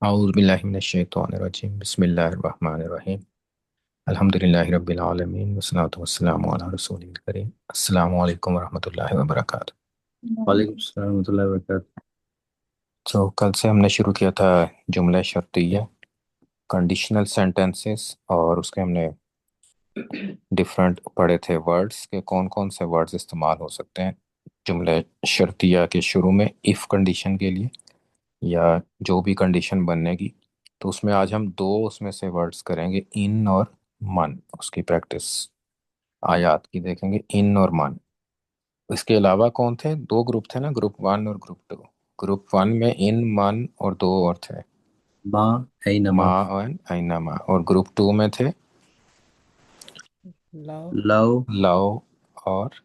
اعوذ باللہ من الشیطان الرجیم بسم اللہ الرحمن الرحیم الحمدللہ رب العالمین والصلاة والسلام علی رسول الکریم السلام علیکم ورحمۃ اللہ وبرکاتہ۔ وعلیکم السلام ورحمۃ اللہ وبرکاتہ۔ تو کل سے ہم نے شروع کیا تھا جملہ شرطیہ، کنڈیشنل سینٹنسز، اور اس کے ہم نے ڈفرینٹ پڑھے تھے ورڈز کہ کون کون سے ورڈز استعمال ہو سکتے ہیں جملہ شرطیہ کے شروع میں ایف کنڈیشن کے لیے یا جو بھی کنڈیشن بننے گی۔ تو اس میں آج ہم دو اس میں سے ورڈز کریں گے، ان اور من، اس کی پریکٹس آیات کی دیکھیں گے، ان اور من۔ اس کے علاوہ کون تھے؟ دو گروپ تھے نا، گروپ ون اور گروپ ٹو۔ گروپ ون میں ان، من اور دو اور تھے، ما اینما، ما اور اینما، اور گروپ ٹو میں تھے لو لو لو اور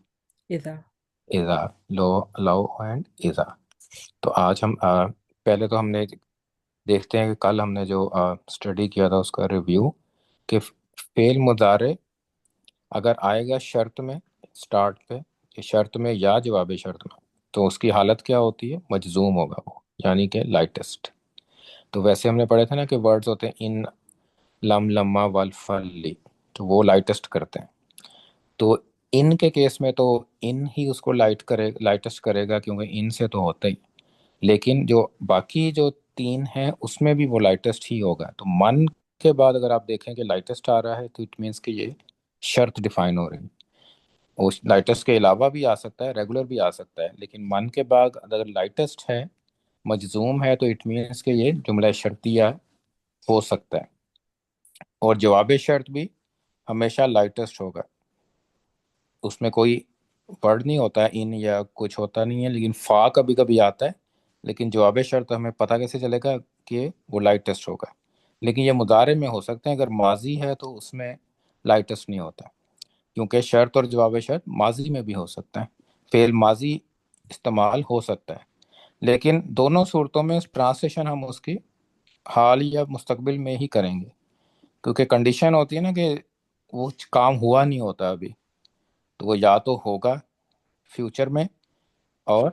اذا اذا، لو اینڈ اذا۔ تو آج ہم پہلے تو ہم نے دیکھتے ہیں کہ کل ہم نے جو اسٹڈی کیا تھا اس کا ریویو، کہ فعل مضارع اگر آئے گا شرط میں، سٹارٹ پہ، کہ شرط میں یا جواب شرط میں، تو اس کی حالت کیا ہوتی ہے؟ مجزوم ہوگا وہ، یعنی کہ لائٹسٹ۔ تو ویسے ہم نے پڑھے تھے نا کہ ورڈز ہوتے ہیں ان، لم، لما، والفلی، تو وہ لائٹسٹ کرتے ہیں۔ تو ان کے کیس میں تو ان ہی اس کو لائٹسٹ کرے گا، کیونکہ ان سے تو ہوتا ہی، لیکن جو باقی جو تین ہیں اس میں بھی وہ لائٹسٹ ہی ہوگا۔ تو من کے بعد اگر آپ دیکھیں کہ لائٹسٹ آ رہا ہے تو اٹ مینس کہ یہ شرط ڈیفائن ہو رہی ہے۔ اس لائٹسٹ کے علاوہ بھی آ سکتا ہے، ریگولر بھی آ سکتا ہے، لیکن من کے بعد اگر لائٹسٹ ہے، مجزوم ہے، تو اٹ مینس کہ یہ جملہ شرطیہ ہو سکتا ہے۔ اور جواب شرط بھی ہمیشہ لائٹسٹ ہوگا، اس میں کوئی ورڈ نہیں ہوتا ہے ان یا کچھ ہوتا نہیں ہے، لیکن فا کبھی کبھی آتا ہے، لیکن جواب شرط ہمیں پتہ کیسے چلے گا کہ وہ لائٹسٹ ہوگا۔ لیکن یہ مضارع میں ہو سکتے ہیں، اگر ماضی ہے تو اس میں لائٹسٹ نہیں ہوتا، کیونکہ شرط اور جواب شرط ماضی میں بھی ہو سکتا ہے، فعل ماضی استعمال ہو سکتا ہے، لیکن دونوں صورتوں میں ٹرانسلیشن ہم اس کی حال یا مستقبل میں ہی کریں گے، کیونکہ کنڈیشن ہوتی ہے نا کہ وہ کام ہوا نہیں ہوتا ابھی، تو وہ یا تو ہوگا فیوچر میں، اور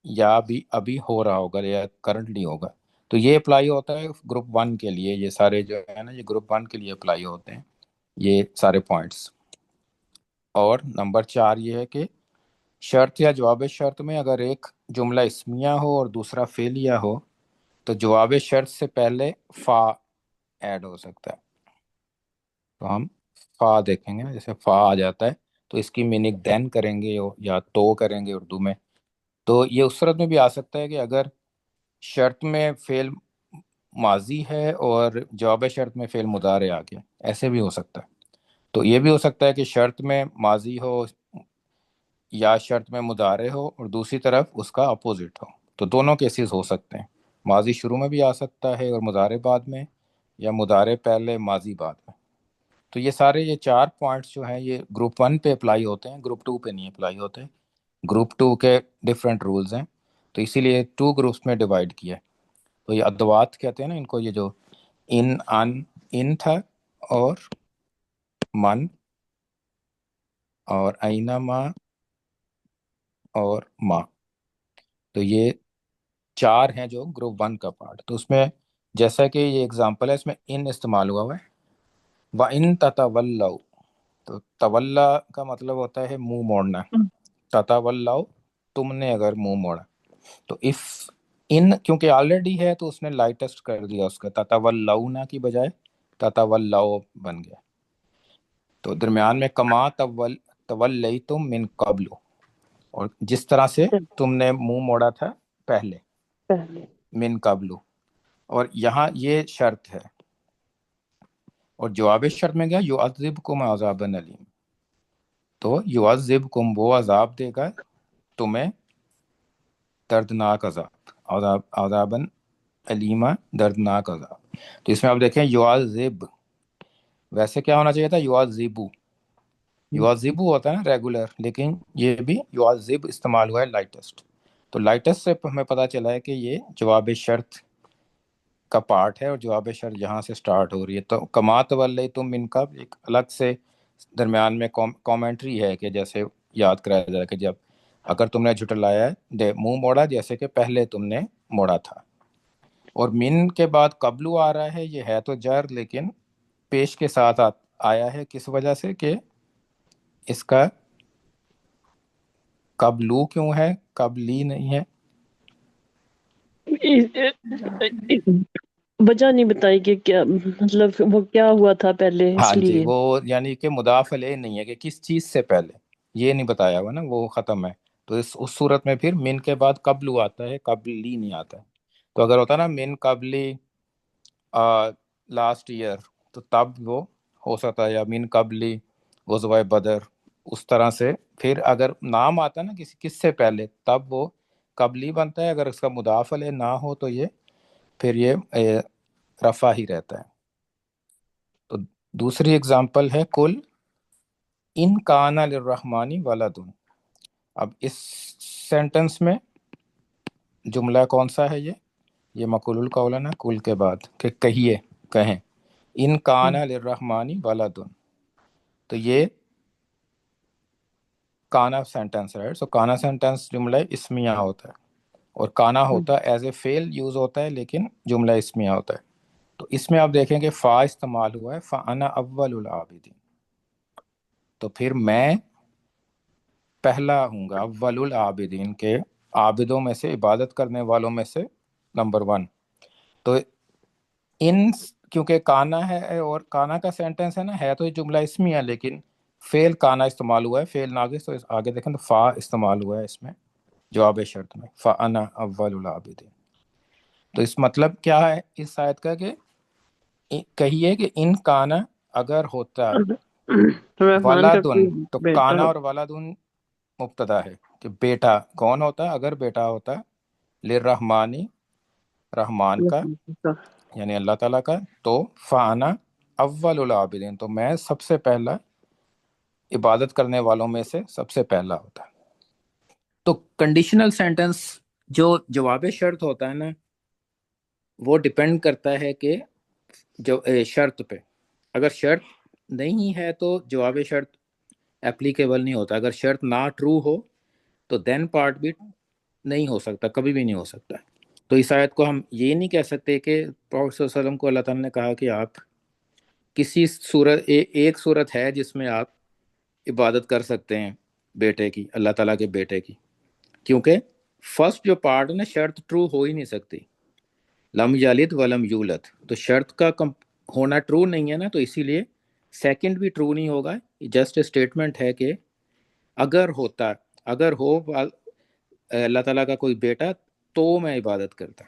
یا بھی ابھی ہو رہا ہوگا یا کرنٹلی ہوگا۔ تو یہ اپلائی ہوتا ہے گروپ ون کے لیے، یہ سارے جو ہے نا یہ گروپ ون کے لیے اپلائی ہوتے ہیں یہ سارے پوائنٹس۔ اور نمبر 4 یہ ہے کہ شرط یا جواب شرط میں اگر ایک جملہ اسمیہ ہو اور دوسرا فعلیہ ہو تو جواب شرط سے پہلے فا ایڈ ہو سکتا ہے۔ تو ہم فا دیکھیں گے نا، جیسے فا آ جاتا ہے تو اس کی میننگ دین کریں گے یا تو کریں گے اردو میں۔ تو یہ اس صورت میں بھی آ سکتا ہے کہ اگر شرط میں فعل ماضی ہے اور جواب شرط میں فعل مضارع آ گیا، ایسے بھی ہو سکتا ہے۔ تو یہ بھی ہو سکتا ہے کہ شرط میں ماضی ہو یا شرط میں مضارع ہو اور دوسری طرف اس کا اپوزٹ ہو، تو دونوں کیسز ہو سکتے ہیں، ماضی شروع میں بھی آ سکتا ہے اور مضارع بعد میں، یا مضارع پہلے ماضی بعد میں۔ تو یہ سارے یہ 4 پوائنٹس جو ہیں یہ گروپ 1 پہ اپلائی ہوتے ہیں، گروپ 2 پہ نہیں اپلائی ہوتے۔ گروپ 2 کے ڈفرینٹ رولز ہیں، تو اسی لیے 2 گروپس میں ڈیوائڈ کیا ہے۔ تو یہ ادوات کہتے ہیں نا ان کو، یہ جو ان، ان تھا، اور من، اور اینما، اور ما، تو یہ 4 ہیں جو گروپ 1 کا پارٹ۔ تو اس میں جیسا کہ یہ اگزامپل ہے، اس میں ان استعمال ہوا ہے، وَإِن تَتَوَلَّوْا، تو تولا کا مطلب ہوتا ہے منہ موڑنا، تتولو تم نے اگر منہ موڑا، تو اف ان کیونکہ آلریڈی ہے تو اس نے لائٹسٹ کر دیا، اس کا تتولونا کی بجائے تتولو بن گیا۔ تو درمیان میں کما تولیتم من قبل، اور جس طرح سے تم نے منہ موڑا تھا پہلے، من قبل، اور یہاں یہ شرط ہے۔ اور جواب شرط میں گیا یعذبکم عذابا علیم، تو یعذبکم وہ عذاب دے گا تمہیں، دردناک عذاباً علیما، دردناک عذاب۔ تو اس میں آپ دیکھیں یعذب، ویسے کیا ہونا چاہیے تھا؟ یعذبو، یعذبو ہوتا ہے نا ریگولر، لیکن یہ بھی یعذب استعمال ہوا ہے لائٹسٹ۔ تو لائٹسٹ سے ہمیں پتہ چلا ہے کہ یہ جواب شرط کا پارٹ ہے، اور جواب شرط یہاں سے سٹارٹ ہو رہی ہے۔ تو کما تولیتم من قبل ایک الگ سے درمیان میں کومنٹری ہے، کہ جیسے یاد کرایا جائے کہ جب اگر تم نے جھٹلایا ہے، منہ موڑا جیسے کہ پہلے تم نے موڑا تھا۔ اور من کے بعد قبلو آ رہا ہے، یہ ہے تو جر لیکن پیش کے ساتھ آیا ہے، کس وجہ سے کہ اس کا قبلو کیوں ہے، قبلی نہیں ہے؟ وجہ نہیں بتائی کہ کیا مطلب وہ کیا ہوا تھا پہلے ہاں اس جی، لیے. وہ یعنی کہ مضاف الیہ نہیں ہے کہ کس چیز سے پہلے، یہ نہیں بتایا ہوا نا، وہ ختم ہے. تو اس صورت میں پھر من کے بعد قبلو آتا ہے، قبلی نہیں آتا ہے. تو اگر ہوتا نا من قبلی لاسٹ ایئر، تو تب وہ ہو سکتا ہے، یا من قبلی غزوہ بدر، اس طرح سے. پھر اگر نام آتا ہے نا کس سے پہلے، تب وہ قبلی بنتا ہے. اگر اس کا مضاف علیہ نہ ہو تو یہ پھر یہ رفع ہی رہتا ہے. تو دوسری اگزامپل ہے کل ان کان للرحمن ولد. اب اس سینٹنس میں جملہ کون سا ہے؟ یہ مقول القول ہے نا، کل کے بعد کہ کہیے، کہیں ان کان للرحمن ولد. تو یہ کانا سینٹنس ہے. سو کانا سینٹنس جملہ اسمیہ ہوتا ہے، اور کانا ہوتا ہے ایز اے فعل یوز ہوتا ہے لیکن جملہ اسمیہ ہوتا ہے. تو اس میں آپ دیکھیں کہ فا استعمال ہوا ہے، فانا اول العابدین. تو پھر میں پہلا ہوں گا، اول العابدین کے عابدوں میں سے، عبادت کرنے والوں میں سے نمبر ون. تو ان کیونکہ کانا ہے اور کانا کا سینٹنس ہے نا، ہے تو یہ جملہ اسمی ہے لیکن فعل کانا استعمال ہوا ہے، فعل ناقص. تو آگے دیکھیں تو فا استعمال ہوا ہے اس میں جواب شرط میں، فانا اول العابدین. تو اس مطلب کیا ہے اس آیت کا کہ کہیے کہ ان کانا اگر ہوتا رحمان کا کوئی ولادن، تو بیٹا کانا اور ولادن مبتدا ہے کہ بیٹا کون ہوتا، اگر بیٹا ہوتا للرحمانی، رحمان کا یعنی اللہ تعالیٰ کا، تو فانا اول العابدین، تو میں سب سے پہلا عبادت کرنے والوں میں سے سب سے پہلا ہوتا. تو کنڈیشنل سینٹنس جو جواب شرط ہوتا ہے نا، وہ ڈپینڈ کرتا ہے کہ جو شرط پہ. اگر شرط نہیں ہے تو جواب شرط اپلیکیبل نہیں ہوتا. اگر شرط نہ ٹرو ہو تو دین پارٹ بھی نہیں ہو سکتا، کبھی بھی نہیں ہو سکتا. تو اس آیت کو ہم یہ نہیں کہہ سکتے کہ پروفیٹ صلی اللہ علیہ وسلم کو اللہ تعالیٰ نے کہا کہ آپ کسی صورت ایک صورت ہے جس میں آپ عبادت کر سکتے ہیں بیٹے کی، اللہ تعالیٰ کے بیٹے کی، کیونکہ فرسٹ جو پارٹ ہے نا، شرط ٹرو ہو ہی نہیں سکتی، لم یلد ولم یولد. تو شرط کا ہونا ٹرو نہیں ہے نا، تو اسی لیے سیکنڈ بھی ٹرو نہیں ہوگا. جسٹ اسٹیٹمنٹ ہے کہ اگر ہوتا، اگر ہو اللہ تعالیٰ کا کوئی بیٹا تو میں عبادت کرتا.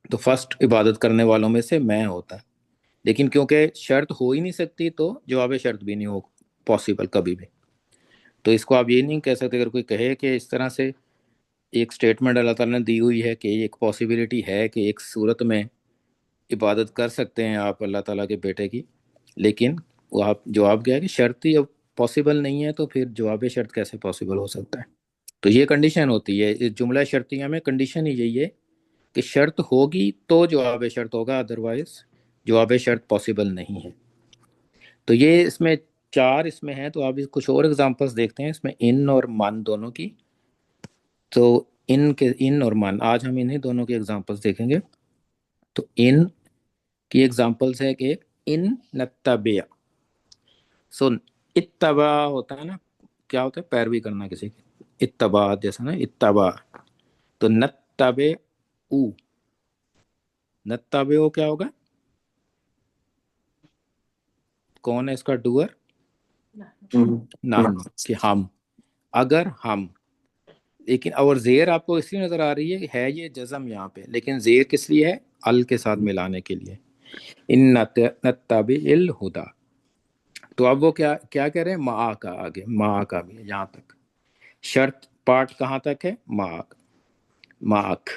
تو فرسٹ عبادت کرنے والوں میں سے میں ہوتا. لیکن کیونکہ شرط ہو ہی نہیں سکتی تو جواب شرط بھی نہیں ہو پاسبل کبھی بھی. تو اس کو آپ یہ نہیں کہہ سکتے. اگر کوئی کہے کہ اس طرح سے ایک سٹیٹمنٹ اللہ تعالیٰ نے دی ہوئی ہے کہ ایک پاسبلٹی ہے کہ ایک صورت میں عبادت کر سکتے ہیں آپ اللہ تعالیٰ کے بیٹے کی، لیکن وہ آپ جواب کیا ہے کہ شرط ہی اب پاسبل نہیں ہے، تو پھر جواب شرط کیسے پاسبل ہو سکتا ہے؟ تو یہ کنڈیشن ہوتی ہے اس جملہ شرطیہ میں. کنڈیشن ہی یہی ہے کہ شرط ہوگی تو جواب شرط ہوگا، ادروائز جواب شرط پاسبل نہیں ہے. تو یہ اس میں 4 اس میں ہیں. تو آپ کچھ اور ایگزامپلس دیکھتے ہیں اس میں ان اور من دونوں کی. تو ان اور من، آج ہم انہیں دونوں کی ایگزامپلس دیکھیں گے. تو ان کی ایگزامپلس ہے کہ ان نتبع. سو اتباع ہوتا ہے نا، کیا ہوتا ہے؟ پیروی کرنا کسی کی، اتباع جیسا نا، اتباع. تو نتبع او، نتبع کیا ہوگا؟ کون ہے اس کا ڈوئر؟ نحن، کہ ہم، اگر ہم. لیکن اور زیر آپ کو اس لیے نظر آ رہی ہے یہ جزم یہاں پہ، لیکن زیر کس لیے ہے؟ ال کے ساتھ ملانے کے لیے. ان نتبع الہدا. تو اب وہ کیا کہہ رہے ہیں؟ معا کا، آگے معا کا بھی ہے یہاں تک. شرط پارٹ کہاں تک ہے؟ معاک.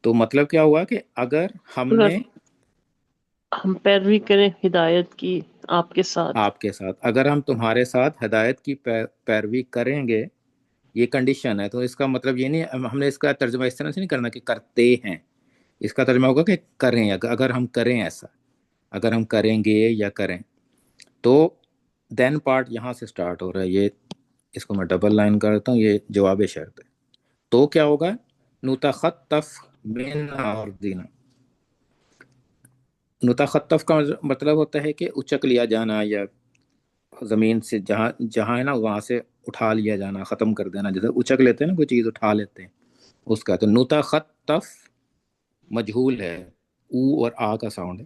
تو مطلب کیا ہوا کہ اگر ہم نے ہم پیروی کریں ہدایت کی آپ کے ساتھ، اگر ہم تمہارے ساتھ ہدایت کی پیروی کریں گے، یہ کنڈیشن ہے. تو اس کا مطلب یہ نہیں، ہم نے اس کا ترجمہ اس طرح سے نہیں کرنا کہ کرتے ہیں. اس کا ترجمہ ہوگا کہ کریں، اگر ہم کریں ایسا، اگر ہم کریں گے یا کریں. تو دین پارٹ یہاں سے سٹارٹ ہو رہا ہے. یہ اس کو میں ڈبل لائن کرتا ہوں، یہ جواب شرط ہے. تو کیا ہوگا؟ نتخطف من ارضنا. نتخطف کا مطلب ہوتا ہے کہ اچک لیا جانا، یا زمین سے جہاں جہاں ہے نا وہاں سے اٹھا لیا جانا، ختم کر دینا، جیسے اچک لیتے ہیں نا کوئی چیز اٹھا لیتے ہیں اس کا. تو نتخطف مجہول ہے، او اور آ کا ساؤنڈ ہے.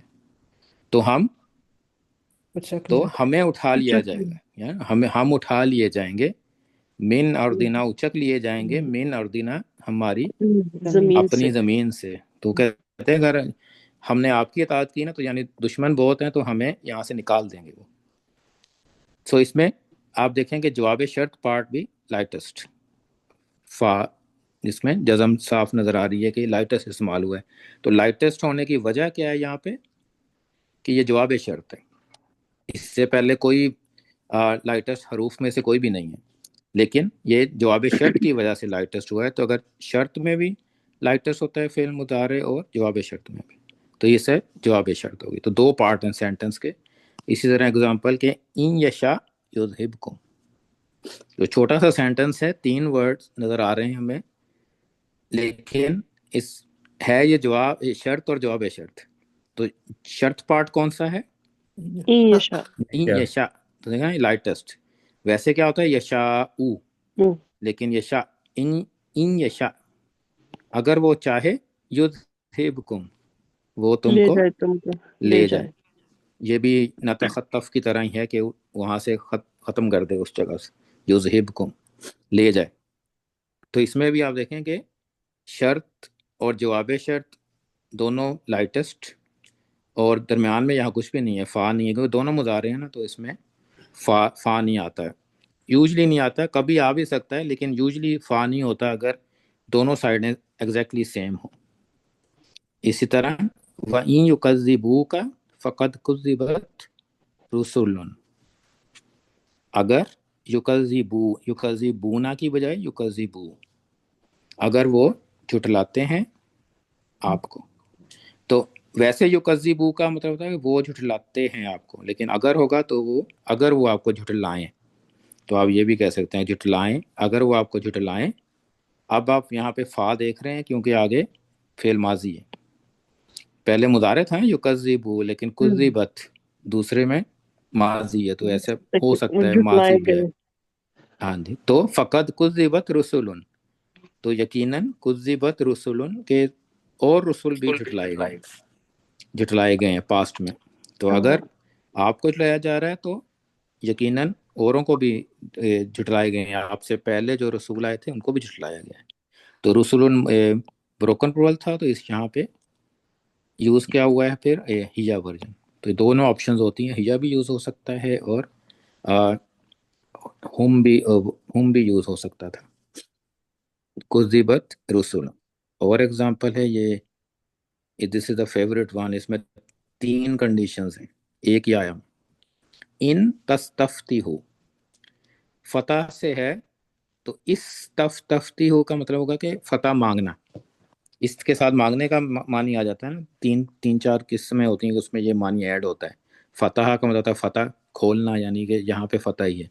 تو ہمیں اٹھا لیا جائے گا، یا ہم اٹھا لیے جائیں گے، من اردنا اچک لیے جائیں گے، من اردنا ہماری زمین اپنی سے. زمین سے. تو کہتے ہیں اگر ہم نے آپ کی اطاعت کی نا تو یعنی دشمن بہت ہیں تو ہمیں یہاں سے نکال دیں گے وہ. سو اس میں آپ دیکھیں کہ جواب شرط پارٹ بھی لائٹسٹ، فا جس میں جزم صاف نظر آ رہی ہے کہ لائٹسٹ استعمال ہوا ہے. تو لائٹسٹ ہونے کی وجہ کیا ہے یہاں پہ کہ یہ جواب شرط ہے. اس سے پہلے کوئی لائٹسٹ حروف میں سے کوئی بھی نہیں ہے، لیکن یہ جواب شرط کی وجہ سے لائٹسٹ ہوا ہے. تو اگر شرط میں بھی لائٹسٹ ہوتا ہے فعل مضارع اور جواب شرط میں بھی، تو یہ سے جواب شرط ہوگی. تو دو پارٹ ہیں سینٹنس کے. اسی طرح اگزامپل کہ ان یشا یذہبکم، جو چھوٹا سا سینٹنس ہے، 3 ورڈ نظر آ رہے ہیں ہمیں، لیکن اس ہے یہ جواب شرط اور جواب شرط. تو شرط پارٹ کون سا ہے؟ این یشاء. ان یشا. تو دیکھا لائٹسٹ. ویسے کیا ہوتا ہے یشاء، لیکن یشاء ان یشاء اگر وہ چاہے یذہبکم وہ تم لے کو جائے تم کو، لے جائے. یہ بھی نتخطف کی طرح ہی ہے کہ وہاں سے ختم کر دے اس جگہ سے، یذہبکم لے جائے. تو اس میں بھی آپ دیکھیں کہ شرط اور جواب شرط دونوں لائٹسٹ، اور درمیان میں یہاں کچھ بھی نہیں ہے، فا نہیں ہے، کیونکہ دونوں مضارع ہیں نا تو اس میں فا نہیں آتا ہے. یوزلی نہیں آتا ہے، کبھی آ بھی سکتا ہے لیکن یوزلی فا نہیں ہوتا اگر دونوں سائڈیں ایگزیکٹلی سیم ہوں. اسی طرح وَإِن يُكَذِّبُوكَ فَقَدْ كُذِّبَتْ رُسُلٌ، اگر یکذبونا کی بجائے یکذبو، اگر وہ جھٹلاتے ہیں آپ کو. تو ویسے یکذبو کا مطلب ہوتا ہے کہ وہ جھٹلاتے ہیں آپ کو، لیکن اگر ہوگا تو اگر وہ آپ کو جھٹلائیں، تو آپ یہ بھی کہہ سکتے ہیں جھٹلائیں، اگر وہ آپ کو جھٹلائیں. اب آپ یہاں پہ فا دیکھ رہے ہیں کیونکہ آگے فعل ماضی ہے، پہلے مضارع تھا یکذبو لیکن کذبت دوسرے میں ماضی ہے، تو ایسے ہو سکتا ہے جھٹلائے ماضی بھی ہے. گئے. ہاں جی. تو فقد کذبت رسول، تو یقیناً کذبت رسول کے اور رسول بھی جھٹلائے گئے ہیں پاسٹ میں. تو اگر آپ کو جھٹلایا جا رہا ہے تو یقیناً اوروں کو بھی جھٹلائے گئے ہیں، آپ سے پہلے جو رسول آئے تھے ان کو بھی جھٹلایا گیا ہے. تو رسول بروکن پرول تھا، تو اس یہاں پہ یوز کیا ہوا ہے پھر ہیا ورژن. تو دونوں آپشنز ہوتی ہیں، ہیا بھی یوز ہو سکتا ہے اور ہم بھی یوز ہو سکتا تھا. کذبت رسول. اور ایگزامپل ہے یہ دس از دا فیوریٹ ون، اس میں 3 کنڈیشنز ہیں ایک ہی آیا. ان تستفتی ہو، فتح سے ہے تو اس تفتفتی ہو کا مطلب ہوگا کہ فتح مانگنا. اس کے ساتھ مانگنے کا معنی آ جاتا ہے نا، 3-4 قسمیں ہوتی ہیں کہ اس میں یہ معنی ایڈ ہوتا ہے. فتح کا مطلب ہوتا ہے فتح کھولنا، یعنی کہ یہاں پہ فتح ہی ہے.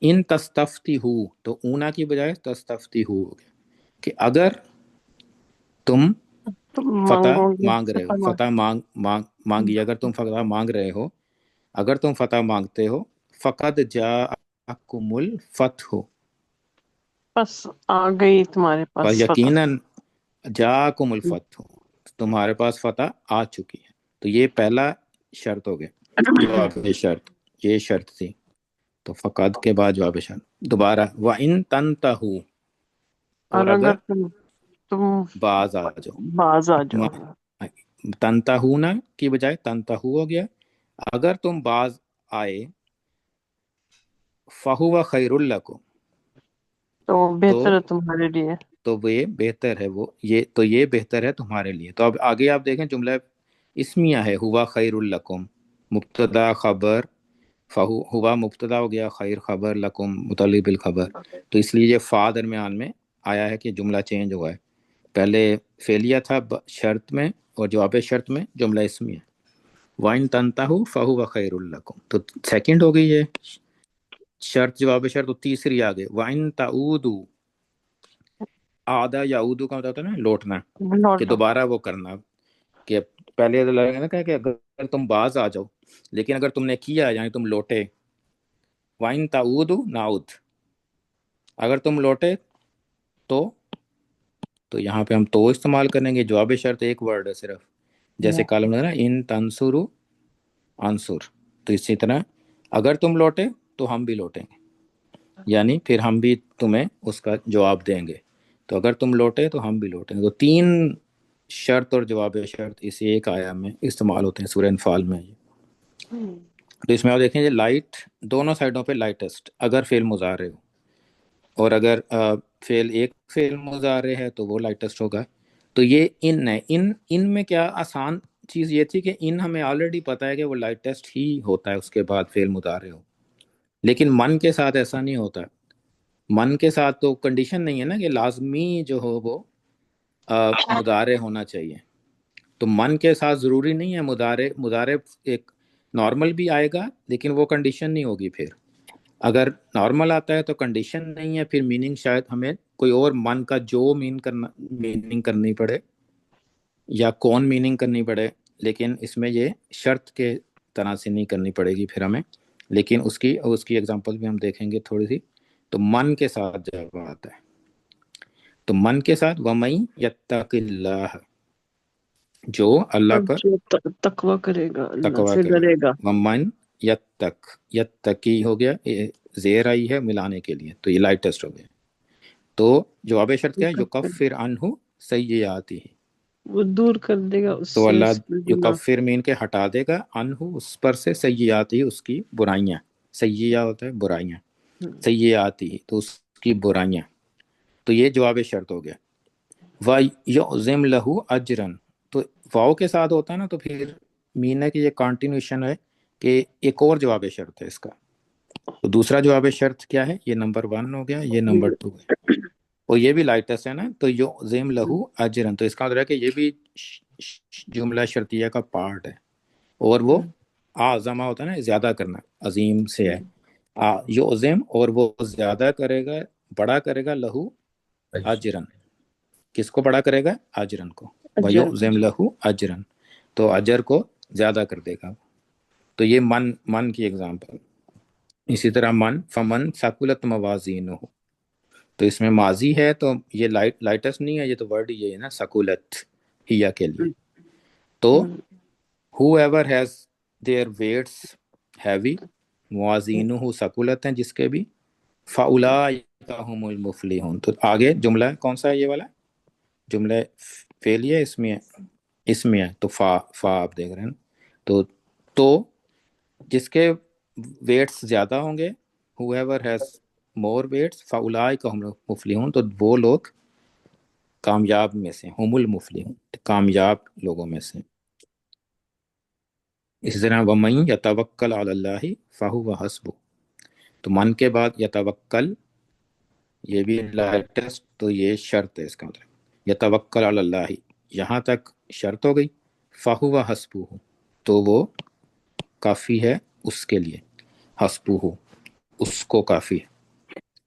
ان تستفتی ہو تو اونا کی بجائے تستفتی ہو گیا کہ اگر تم فتح مانگ رہے ہو، فتح مانگی، اگر تم فتح مانگ رہے ہو، اگر تم فتح مانگتے ہو، فقد جاءکم الفتح، بس آ گئی تمہارے پر پاس فتح. یقیناً جاءکم الفتح، تمہارے پاس فتح آ چکی ہے. تو یہ پہلا شرط ہو گیا، جواب شرط، یہ شرط تھی. تو فقد کے بعد جواب شرط. دوبارہ وَإِن تَنْتَهُوا، اور اگر اگر تم باز آ جاؤ. باز آ جاؤ. تنتہونا کی بجائے تنتہو ہو گیا. اگر تم باز آئے، فَهُوَ خَيْرٌ لَكُمْ، تو بہتر ہے تمہارے لیے. تو یہ بہتر ہے، یہ بہتر ہے تمہارے لیے. تو اب آگے آپ دیکھیں جملہ اسمیہ ہے، ہوا خیر لکم، مبتدا خبر، ہوا مبتدا ہو گیا، خیر خبر، لکم متعلق بالخبر. تو اس لیے یہ فا درمیان میں آیا ہے کہ جملہ چینج ہوا ہے. پہلے فعلیہ تھا شرط میں اور جواب شرط میں جملہ اسمیہ. وَإِن تَنْتَهُوا فَهُوَ خَيْرٌ لَكُمْ، تو سیکنڈ ہو گئی یہ شرط جواب شرط. تو تیسری آگے وَإِن تَعُودُوا، آدھا یعودو کا مطلب ہوتا ہے نا لوٹنا، کہ لوٹو. دوبارہ وہ کرنا، کہ پہلے تو لگے نا کہ اگر تم باز آ جاؤ، لیکن اگر تم نے کیا یعنی تم لوٹے، وَإِن تَعُودُوا نَعُودْ، اگر تم لوٹے تو یہاں پہ ہم تو استعمال کریں گے، جواب شرط ایک ورڈ ہے صرف، جیسے کالم میں نا ان تنصروا انصر، تو اسی طرح اگر تم لوٹے تو ہم بھی لوٹیں گے، یعنی پھر ہم بھی تمہیں اس کا جواب دیں گے، تو اگر تم لوٹے تو ہم بھی لوٹیں گے۔ تو تین شرط اور جواب شرط اسی ایک آیا میں استعمال ہوتے ہیں سورہ انفال میں۔ تو اس میں آپ دیکھیں لائٹ دونوں سائڈوں پہ لائٹسٹ اگر فعل مضارع ہو، اور اگر فعل ایک فعل مضارع ہے تو وہ لائٹسٹ ہوگا۔ تو یہ ان ہے، ان میں کیا آسان چیز یہ تھی کہ ان ہمیں آلریڈی پتہ ہے کہ وہ لائٹسٹ ہی ہوتا ہے اس کے بعد فعل مضارع ہو، لیکن من کے ساتھ ایسا نہیں ہوتا۔ من کے ساتھ تو کنڈیشن نہیں ہے نا کہ لازمی جو ہو وہ مضارع ہونا چاہیے، تو من کے ساتھ ضروری نہیں ہے مضارع ایک نارمل بھی آئے گا لیکن وہ کنڈیشن نہیں ہوگی۔ پھر اگر نارمل آتا ہے تو کنڈیشن نہیں ہے، پھر میننگ شاید ہمیں کوئی اور من کا جو میننگ کرنی پڑے یا کون میننگ کرنی پڑے، لیکن اس میں یہ شرط کے طرح سے نہیں کرنی پڑے گی پھر ہمیں، لیکن اس کی ایگزامپل بھی ہم دیکھیں گے تھوڑی سی۔ تو من کے ساتھ جب آتا ہے تو من کے ساتھ وَمَن يَتَّقِ اللَّهَ، جو اللہ پر جو تقوی کرے گا، اللہ تقوی سے کرے، ڈرے گا۔ وَمَن یتقی ہو گیا، زیر آئی ہے ملانے کے لیے، تو یہ لائٹسٹ ہو گیا۔ تو جواب شرط کیا ہے؟ یکفر عنہ سیئاتہ، وہ دور کر دے گا اس تو سے اللہ اس کے گناہ۔ یکفر مین کے ہٹا دے گا، عنہ اس پر سے، سیئاتہ اس کی برائیاں، سیئہ ہوتا ہے برائیاں، سیئاتہ تو اس کی برائیاں، تو یہ جواب شرط ہو گیا۔ وَيُعْظِمْ لَهُ أَجْرًا، تو واو کے ساتھ ہوتا ہے نا تو پھر مین ہے کہ یہ کنٹینیوشن ہے کہ ایک اور جواب شرط ہے اس کا۔ تو دوسرا جواب شرط کیا ہے؟ یہ نمبر 1 ہو گیا، یہ نمبر 2 ہے، اور یہ بھی لائٹس ہے نا، تو یعظم لہو اجرن، تو اس کا مطلب ہے کہ یہ بھی جملہ شرطیہ کا پارٹ ہے، اور وہ اعظمہ ہوتا ہے نا زیادہ کرنا، عظیم سے ہے، یعظم، اور وہ زیادہ کرے گا، بڑا کرے گا، لہو اجرن، کس کو بڑا کرے گا؟ اجرن کو، اجر۔ وَيُعْظِمْ لَهُ اجرن، تو اجر کو زیادہ کر دے گا۔ تو یہ من کی ایگزامپل۔ اسی طرح فمن ثقلت موازینہ، تو اس میں ماضی ہے تو یہ لائٹس نہیں ہے، یہ تو ورڈ یہ ہے نا ثقلت ہیا کے لیے، تو whoever has their weights heavy، موازینہ ثقلت ہیں جس کے بھی، فَأُولَٰئِکَ هُمُ الْمُفْلِحُونَ، تو آگے جملہ کون سا ہے؟ یہ والا جملہ فعلیہ ہے، اس میں ہے، تو فا آپ دیکھ رہے ہیں، تو جس کے ویٹس زیادہ ہوں گے، whoever has more weights فَأُولَٰئِکَ هُمُ الْمُفْلِحُونَ، تو وہ لوگ کامیاب میں سے، ہم المفلحون، کامیاب لوگوں میں سے۔ اسی طرح وَمَن يَتَوَکَّلْ عَلَى اللَّهِ فَهُوَ حَسْبُهُ، تو من کے بعد یتوکل، یہ بھی لائٹسٹ، تو یہ شرط ہے، اس کا مطلب یتوکل علی اللہ، یہاں تک شرط ہو گئی، فَهُوَ حَسْبُهُ، تو وہ کافی ہے اس کے لیے، حسبہ اس کو کافی ہے،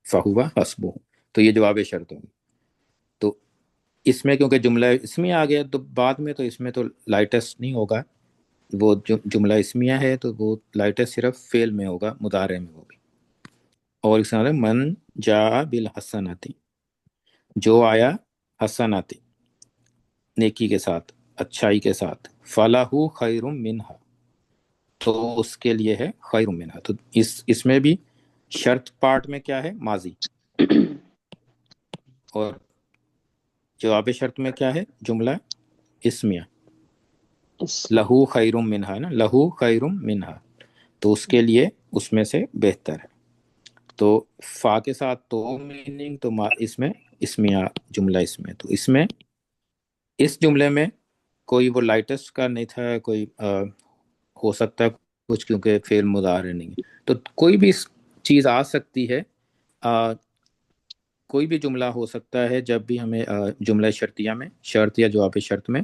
فَهُوَ حَسْبُهُ، تو یہ جواب شرط ہوگی۔ تو اس میں کیونکہ جملہ اسمیہ آ گیا تو بعد میں تو اس میں تو لائٹسٹ نہیں ہوگا، وہ جملہ اسمیہ ہے تو وہ لائٹسٹ صرف فعل میں ہوگا، مضارع میں ہوگی۔ اور اس طرح من جاء بالحسنۃ، جو آیا حسنات نیکی کے ساتھ، اچھائی کے ساتھ، فلاح خیر منہا، تو اس کے لیے ہے خیر منہا، تو اس میں بھی شرط پارٹ میں کیا ہے؟ ماضی، اور جواب شرط میں کیا ہے؟ جملہ اسمیہ، لہو خیر منہا نا، لہو خیر منہا، تو اس کے لیے اس میں سے بہتر ہے۔ تو فا کے ساتھ تو میننگ، تو اس میں اسمیہ جملہ اسمیہ، تو اس میں اس جملے میں کوئی وہ لائٹسٹ کا نہیں تھا، کوئی ہو سکتا ہے کچھ، کیونکہ فعل مضارع نہیں ہے، تو کوئی بھی چیز آ سکتی ہے، کوئی بھی جملہ ہو سکتا ہے جب بھی ہمیں جملہ شرطیہ میں، شرط یا جواب شرط میں،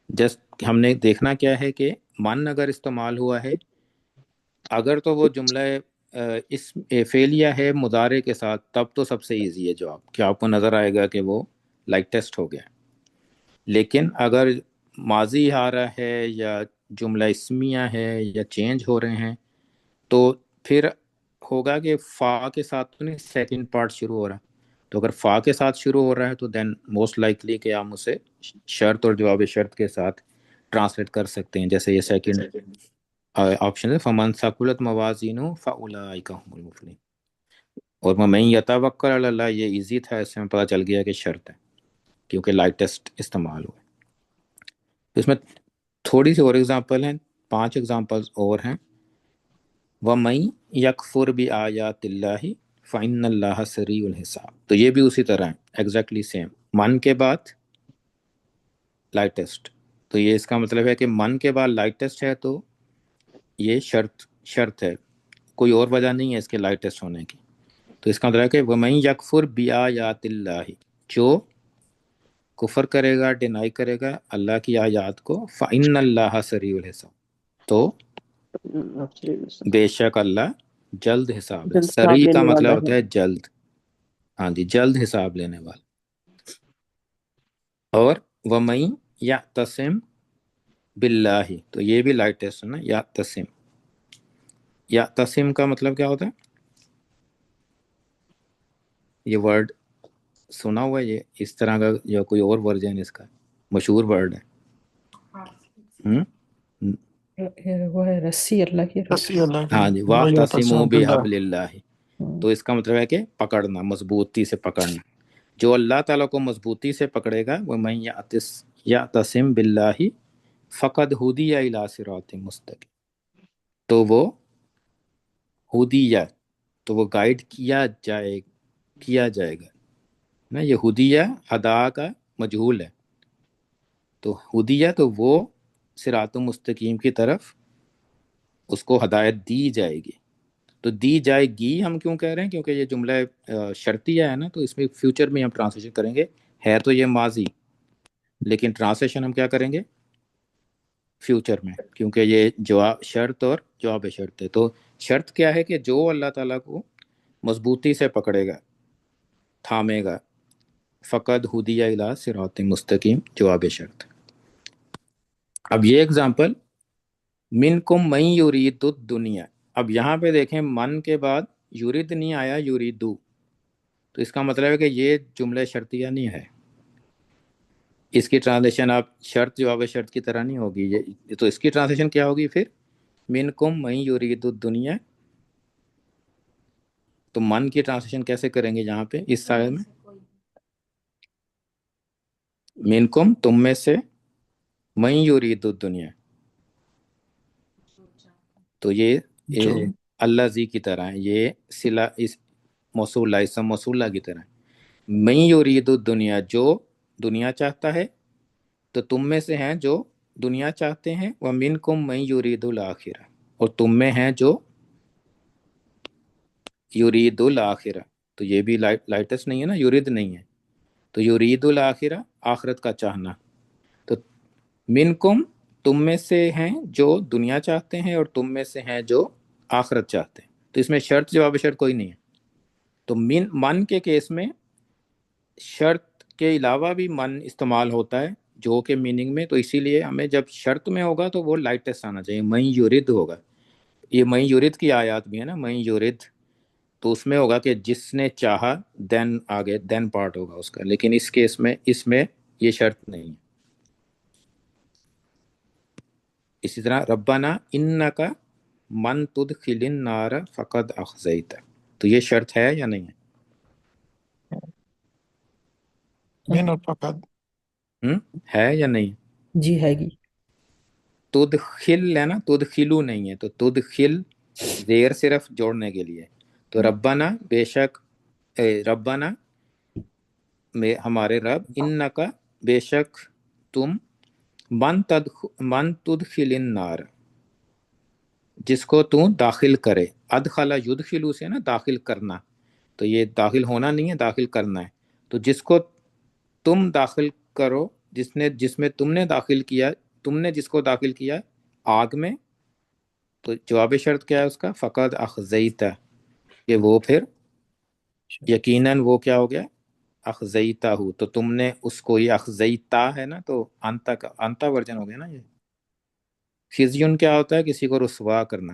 جسٹ ہم نے دیکھنا کیا ہے کہ من اگر استعمال ہوا ہے، اگر تو وہ جملہ اس فعلیہ ہے مضارع کے ساتھ، تب تو سب سے ایزی ہے جواب، کہ آپ کو نظر آئے گا کہ وہ لائک ٹیسٹ ہو گیا۔ لیکن اگر ماضی آ رہا ہے یا جملہ اسمیہ ہے یا چینج ہو رہے ہیں، تو پھر ہوگا کہ فا کے ساتھ تو نہیں سیکنڈ پارٹ شروع ہو رہا ہے، تو اگر فا کے ساتھ شروع ہو رہا ہے تو دین موسٹ لائکلی کہ ہم اسے شرط اور جواب شرط کے ساتھ ٹرانسلیٹ کر سکتے ہیں، جیسے یہ سیکنڈ آپشن ہے فمن ثقلت موازینہ فاولئک هم المفلحون، اور میں یتوکل علی اللہ، یہ ایزی تھا، اس میں پتہ چل گیا کہ شرط ہے کیونکہ لائٹسٹ استعمال ہوا۔ اس میں تھوڑی سی اور ایگزامپل ہیں، 5 ایگزامپلز اور ہیں۔ وَمَن یکفر بآیات اللہ فإن اللہ سریع الحساب، تو یہ بھی اسی طرح ہے، ایگزیکٹلی سیم، من کے بعد لائٹسٹ، تو یہ اس کا مطلب ہے کہ من کے بعد لائٹسٹ ہے تو یہ شرط ہے، کوئی اور وجہ نہیں ہے اس کے لائٹسٹ ہونے کی، تو اس کا مطلب ہے کہ وَمَن یکفر بآیات اللہ، جو کفر کرے گا، ڈینائی کرے گا اللہ کی آیات کو، فإن اللہ سریع الحساب، تو بے شک اللہ جلد حساب ہے۔ جلد حساب سریع کا لینے والا مطلب ہے۔ ہوتا ہے جلد، ہاں جی، جلد حساب لینے والا۔ اور وَمَن یعتصم باللہ، تو یہ بھی لائٹسٹ ہے نا، یعتصم، یعتصم کا مطلب کیا ہوتا ہے؟ یہ ورڈ سنا ہوا ہے، یہ اس طرح کا یا کوئی اور ورژن اس کا مشہور ورڈ ہے؟ ہم؟ وہ ہے رسی، اللہ کی رسی۔ رسی اللہ کی، ہاں جی، وَمَن وَاعْتَصِمُوا يَعْتَصِمْ بِاللَّهِ، بِحَبْلِ اللَّهِ، تو اس کا مطلب ہے کہ پکڑنا، مضبوطی سے پکڑنا، جو اللہ تعالیٰ کو مضبوطی سے پکڑے گا، وَمَن یعتصم باللہ فقد ہدی الی صراط مستقیم، تو وہ ہدیہ، تو وہ گائیڈ کیا جائے گا نا، یہ ہدیہ ہدا کا مجہول ہے، تو ہدیہ تو وہ صراط مستقیم کی طرف اس کو ہدایت دی جائے گی، تو دی جائے گی ہم کیوں کہہ رہے ہیں؟ کیونکہ یہ جملہ شرطیہ ہے نا، تو اس میں فیوچر میں ہم ٹرانسلیشن کریں گے، ہے تو یہ ماضی، لیکن ٹرانسلیشن ہم کیا کریں گے؟ فیوچر میں، کیونکہ یہ جواب شرط اور جواب شرط ہے، تو شرط کیا ہے کہ جو اللہ تعالیٰ کو مضبوطی سے پکڑے گا، تھامے گا، فقد ہدیہ الی صراط مستقیم، جواب شرط۔ اب یہ اگزامپل منکم من یرید الدنیا، اب یہاں پہ دیکھیں من کے بعد یرید نہیں آیا، یریدو، تو اس کا مطلب ہے کہ یہ جملہ شرطیہ نہیں ہے، اس کی ٹرانسلیشن آپ شرط جواب شرط کی طرح نہیں ہوگی، یہ تو اس کی ٹرانسلیشن کیا ہوگی پھر؟ منکم من یرید الدنیا، تو من کی ٹرانسلیشن کیسے کریں گے یہاں پہ اس سائے میں؟ منکم، تم میں سے، من یرید الدنیا، تو یہ جو اللہ زی کی طرح ہے، یہ صلہ اس موصولہ، اسم موصولہ کی طرح ہے، من یرید الدنیا، جو دنیا چاہتا ہے، تو تم میں سے ہیں جو دنیا چاہتے ہیں، وَمِنْكُمْ مَن يُرِيدُ الْآخِرَةَ، اور تم میں ہیں جو یرید الآخرہ، تو یہ بھی لائٹسٹ نہیں ہے نا، یرید نہیں ہے، تو یرید الآخرہ، آخرت کا چاہنا، تو منکم، تم میں سے ہیں جو دنیا چاہتے ہیں، اور تم میں سے ہیں جو آخرت چاہتے ہیں، تو اس میں شرط جواب شرط کوئی نہیں ہے، تو من کے کیس میں شرط کے علاوہ بھی من استعمال ہوتا ہے جو کہ میننگ میں، تو اسی لیے ہمیں جب شرط میں ہوگا تو وہ لائٹسٹ آنا چاہیے، من یرید ہوگا، یہ من یرید کی آیات بھی ہے نا، من یرید، تو اس میں ہوگا کہ جس نے چاہا، دین آگے دین پارٹ ہوگا اس کا، لیکن اس کیس میں یہ شرط نہیں ہے۔ اسی طرح ربنا انکا من تدخل النار فقد اخزیتہ، تو یہ شرط ہے یا نہیں من اور فقط، ہے یا نہیں؟ جی ہے گی۔ تدخل ہے نا، تدخلو نہیں ہے، تو تدخل زیر صرف جوڑنے کے لیے، تو ربنا، بے شک، ربنا میں ہمارے رب، انکا بے شک تم، من تدخل النار، جس کو تو داخل کرے، ادخلا یدخلو سے نا داخل کرنا، تو یہ داخل ہونا نہیں ہے، داخل کرنا ہے، تو جس کو تم داخل کرو، جس میں تم نے داخل کیا، تم نے جس کو داخل کیا آگ میں، تو جواب شرط کیا ہے اس کا؟ فقد اخزیتہ، کہ وہ پھر یقیناً وہ کیا ہو گیا؟ اخزیتا ہو، تو تم نے اس کو، یہ اخزیتا ہے نا، تو انتا کا انتا ورژن ہو گیا نا یہ. خزیون کیا ہوتا ہے؟ کسی کو رسوا کرنا،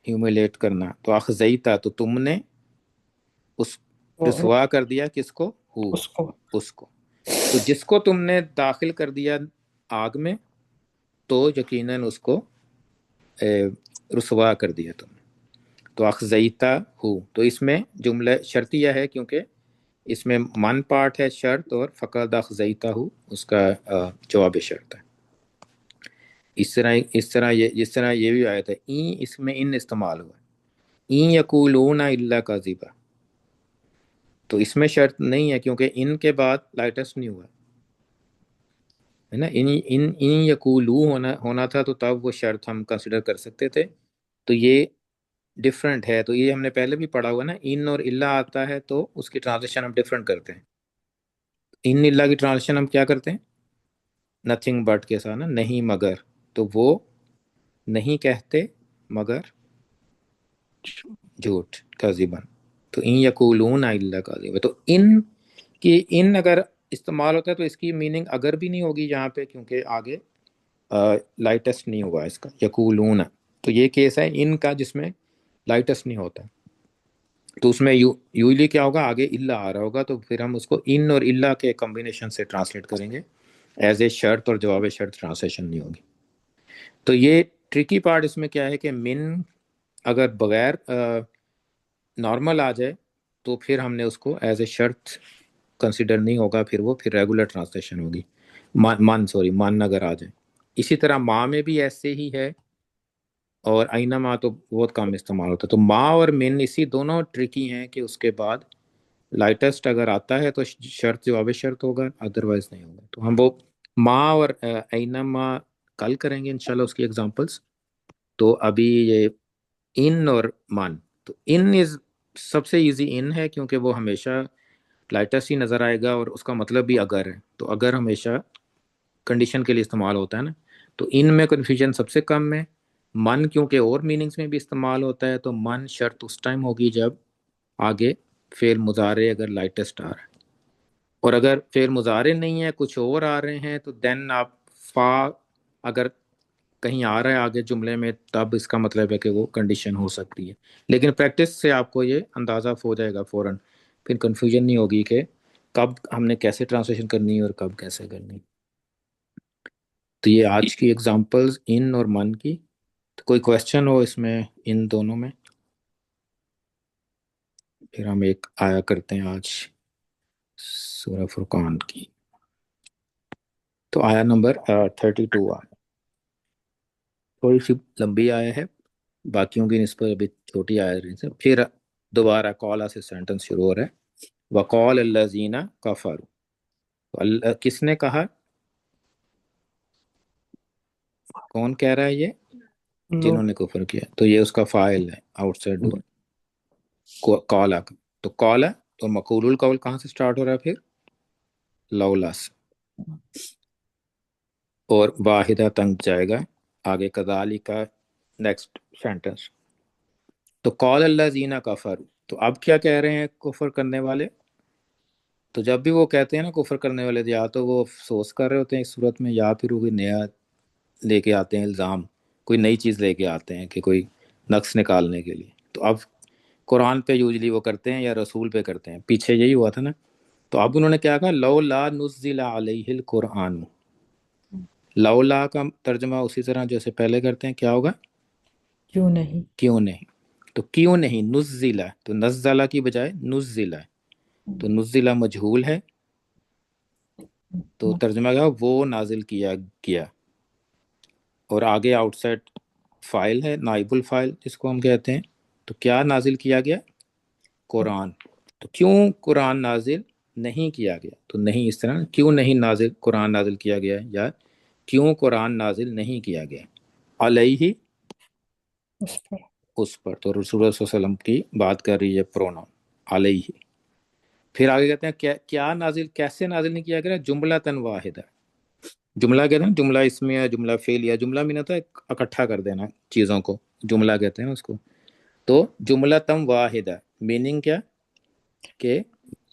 ہیوملیٹ کرنا. تو اخزیتا، تو تم نے اس وہ رسوا کر دیا کس کو؟ ہو، اس کو اس کو. تو جس کو تم نے داخل کر دیا آگ میں، تو یقیناً اس کو رسوا کر دیا تم نے. تو اخزیتا ہو، تو اس میں جملہ شرطیہ ہے کیونکہ اس میں من پارٹ ہے شرط، اور فقط اخزیتا ہو اس کا جواب شرط ہے. اس طرح یہ بھی آیت ہے، این، اس میں ان استعمال ہوا ہے. این یقولون الا کاذبا، تو اس میں شرط نہیں ہے کیونکہ ان کے بعد لائٹس نہیں ہوا ہے نا. ان یقولو ہونا تھا، تو تب وہ شرط ہم کنسیڈر کر سکتے تھے. تو یہ ڈفرنٹ ہے. تو یہ ہم نے پہلے بھی پڑھا ہوا نا، ان اور اللہ آتا ہے تو اس کی ٹرانسلیشن ہم ڈفرنٹ کرتے ہیں. ان اللہ کی ٹرانسلیشن ہم کیا کرتے ہیں؟ نتھنگ بٹ کے ساتھ نا، نہیں مگر. تو وہ نہیں کہتے مگر جھوٹ، کذبن. تو ان یقولون الا کذبا، تو ان کی ان اگر استعمال ہوتا ہے تو اس کی میننگ اگر بھی نہیں ہوگی یہاں پہ، کیونکہ آگے لائٹسٹ نہیں ہوا اس کا، یقولون. تو یہ کیس ہے ان کا جس میں لائٹسٹ نہیں ہوتا. تو اس میں یوزلی کیا ہوگا؟ آگے اللہ آ رہا ہوگا، تو پھر ہم اس کو ان اور اللہ کے کمبینیشن سے ٹرانسلیٹ کریں گے. ایز اے شرط اور جواب شرط ٹرانسلیشن نہیں ہوگی. تو یہ ٹرکی پارٹ اس میں کیا ہے کہ من اگر بغیر نارمل آ جائے تو پھر ہم نے اس کو ایز اے شرط کنسیڈر نہیں ہوگا، پھر ریگولر ٹرانسلیشن ہوگی. من اگر آ جائے. اسی طرح ماں میں بھی ایسے ہی ہے، اور آئینہ ماں تو بہت کم استعمال ہوتا ہے. تو ماں اور من اسی دونوں ٹرکی ہیں کہ اس کے بعد لائٹسٹ اگر آتا ہے تو شرط جواب شرط ہوگا، ادروائز نہیں ہوگا. تو ہم وہ ماں اور آئینہ ماں کل کریں گے انشاءاللہ اس کی ایگزامپلس. تو ابھی یہ ان اور من، تو ان سب سے ایزی ان ہے کیونکہ وہ ہمیشہ لائٹسٹ ہی نظر آئے گا، اور اس کا مطلب بھی اگر ہے. تو اگر ہمیشہ کنڈیشن کے لیے استعمال ہوتا ہے نا. تو ان میں کنفیوژن سب سے کم ہے. من کیونکہ اور میننگز میں بھی استعمال ہوتا ہے، تو من شرط اس ٹائم ہوگی جب آگے فعل مضارع اگر لائٹسٹ آ رہا ہے. اور اگر فعل مضارع نہیں ہے، کچھ اور آ رہے ہیں، تو دین آپ فا اگر کہیں آ رہا ہے آگے جملے میں، تب اس کا مطلب ہے کہ وہ کنڈیشن ہو سکتی ہے. لیکن پریکٹس سے آپ کو یہ اندازہ ہو جائے گا فوراً، پھر کنفیوژن نہیں ہوگی کہ کب ہم نے کیسے ٹرانسلیشن کرنی ہے اور کب کیسے کرنی. تو یہ آج کی ایگزامپلز ان اور من کی. تو کوئی کویسچن ہو اس میں ان دونوں میں؟ پھر ہم ایک آیا کرتے ہیں آج سورہ فرقان کی. تو آیا نمبر 32 آیا، تھوڑی سی لمبی آیا ہے، باقیوں کی نسبت ابھی چھوٹی آیا رہی ہے. پھر دوبارہ قولا سے سینٹنس شروع ہو رہا ہے. وقال الذین کفروا، کس نے کہا؟ کون کہہ رہا ہے یہ؟ جنہوں نے کفر کیا. تو یہ اس کا فاعل ہے، آؤٹ سائڈ ڈور، قولا کا. تو قولا اور مقول القول کہاں سے سٹارٹ ہو رہا ہے؟ پھر لولا سے، اور واحدہ تنگ جائے گا آگے کذالک کا نیکسٹ سینٹنس. تو قال الذین کفروا، تو اب کیا کہہ رہے ہیں کفر کرنے والے؟ تو جب بھی وہ کہتے ہیں نا کفر کرنے والے، یا تو وہ افسوس کر رہے ہوتے ہیں اس صورت میں، یا پھر وہ کوئی نیا لے کے آتے ہیں الزام، کوئی نئی چیز لے کے آتے ہیں کہ کوئی نقص نکالنے کے لیے. تو اب قرآن پہ یوزلی وہ کرتے ہیں یا رسول پہ کرتے ہیں، پیچھے یہی ہوا تھا نا. تو اب انہوں نے کیا کہا؟ لولا نزل علیہ القرآن. لولا کا ترجمہ اسی طرح جیسے پہلے کرتے ہیں، کیا ہوگا؟ کیوں نہیں. کیوں نہیں. تو کیوں نہیں، نزلہ، تو نزلہ کی بجائے نزلہ. تو نزلہ مجہول ہے، تو ترجمہ کیا؟ وہ نازل کیا گیا. اور آگے آؤٹ سائڈ فائل ہے، نائب الفائل جس کو ہم کہتے ہیں. تو کیا نازل کیا گیا؟ قرآن. تو کیوں قرآن نازل نہیں کیا گیا؟ تو نہیں اس طرح، کیوں نہیں نازل قرآن نازل کیا گیا، یا کیوں قرآن نازل نہیں کیا گیا علیہ، اس پر. اس پر. تو رسول اللہ صلی اللہ علیہ وسلم کی بات کر رہی ہے پروناؤن علیہ. پھر آگے کہتے ہیں کیا نازل، کیسے نازل نہیں کیا گیا؟ جملہ تن واحدہ. جملہ کہتے ہیں جملہ اسمیہ، جملہ فعلیہ. جملہ بھی نہ تھا اکٹھا کر دینا چیزوں کو، جملہ کہتے ہیں اس کو. تو جملہ تم واحدہ، میننگ کیا کہ